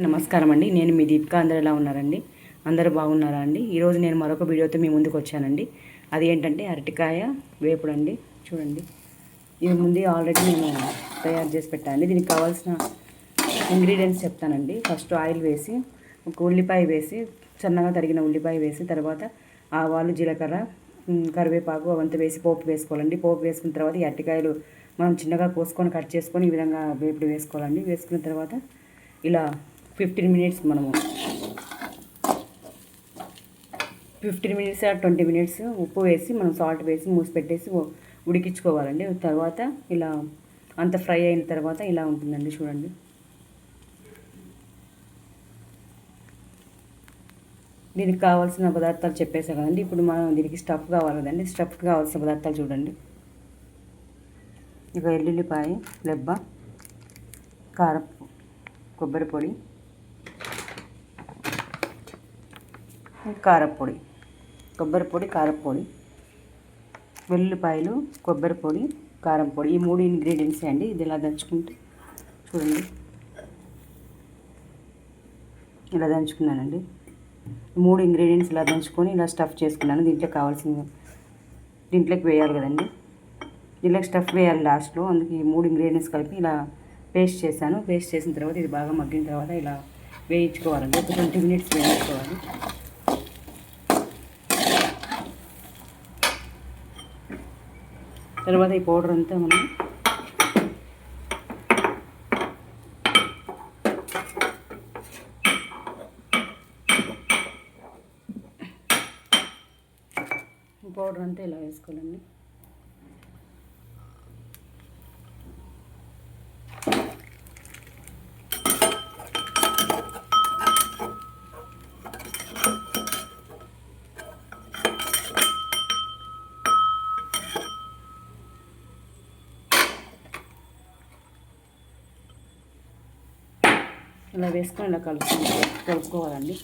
నమస్కారం అండి. నేను మీ దీపిక. అందరూ ఎలా ఉన్నారండి? అందరూ బాగున్నారా అండి? ఈరోజు నేను మరొక వీడియోతో మీ ముందుకు వచ్చానండి. అది ఏంటంటే అరటికాయ వేపుడు అండి. చూడండి, ఇది ముందు ఆల్రెడీ నేను తయారు చేసి పెట్టానండి. దీనికి కావాల్సిన ఇంగ్రీడియంట్స్ చెప్తానండి. ఫస్ట్ ఆయిల్ వేసి, ఒక ఉల్లిపాయ వేసి, సన్నగా తరిగిన ఉల్లిపాయ వేసి, తర్వాత ఆవాలు, జీలకర్ర, కరివేపాకు అవంతా వేసి పోపు వేసుకోవాలండి. పోపు వేసుకున్న తర్వాత ఈ అరటికాయలు మనం చిన్నగా కోసుకొని కట్ చేసుకొని ఈ విధంగా వేపుడు వేసుకోవాలండి. వేసుకున్న తర్వాత ఇలా 15 మినిట్స్ మనము 15 మినిట్స్ 20 మినిట్స్ ఉప్పు వేసి మనం సాల్ట్ వేసి మూసి పెట్టేసి ఉడికించుకోవాలండి. తర్వాత ఇలా అంత ఫ్రై అయిన తర్వాత ఇలా ఉంటుందండి. చూడండి, దీనికి కావాల్సిన పదార్థాలు చెప్పేసా కదండి. ఇప్పుడు మనం దీనికి స్టఫ్ కావాలి కదండి. స్టఫ్కి కావాల్సిన పదార్థాలు చూడండి. ఇక ఎల్లుల్లిపాయ దెబ్బ, కారం, కొబ్బరి పొడి, కారపొడి, కారపొడి, వెల్లుల్లిపాయలు, కొబ్బరి పొడి, కారం పొడి, ఈ 3 ఇంగ్రీడియంట్స్ అండి. ఇది ఇలా దంచుకుంటే చూడండి, ఇలా దంచుకున్నానండి. 3 ఇంగ్రీడియంట్స్ ఇలా దంచుకొని ఇలా స్టఫ్ చేసుకున్నాను. దీంట్లోకి వేయాలి కదండి. దీంట్లోకి స్టఫ్ వేయాలి లాస్ట్లో. అందుకే ఈ 3 ఇంగ్రీడియంట్స్ కలిపి ఇలా పేస్ట్ చేశాను. పేస్ట్ చేసిన తర్వాత ఇది బాగా మగ్గిన తర్వాత ఇలా వేయించుకోవాలండి. ఒక 20 మినిట్స్ వేయించుకోవాలి. తర్వాత ఈ పౌడర్ అంతా మనం ఇలా వేసుకోవాలండి. ఇలా వేసుకొని ఇలా కలుపుకోవాలండి.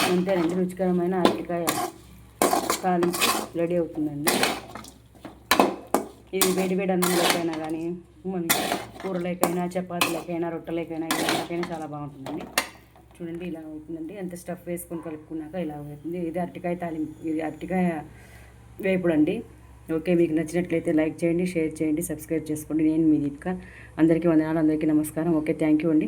అంతేనండి, రుచికరమైన అరటికాయ తాలింపు రెడీ అవుతుందండి. ఇది వేడి అన్నంలోకైనా కానీ, మనకి కూరలేకైనా, చపాతీలకైనా, రొట్టెలకైనా, ఇలాకైనా చాలా బాగుంటుందండి. చూడండి, ఇలా అవుతుందండి. అంత స్టఫ్ వేసుకొని కలుపుకున్నాక ఇలా అవుతుంది. ఇది అరటికాయ తాలింపు, ఇది అరటికాయ వేపుడు అండి. ఓకే, మీకు నచ్చినట్లయితే లైక్ చేయండి, షేర్ చేయండి, సబ్స్క్రైబ్ చేసుకోండి. నేను మీ దీపిక. అందరికీ వందనాలు, అందరికీ నమస్కారం. ఓకే, థ్యాంక్ యూ అండి.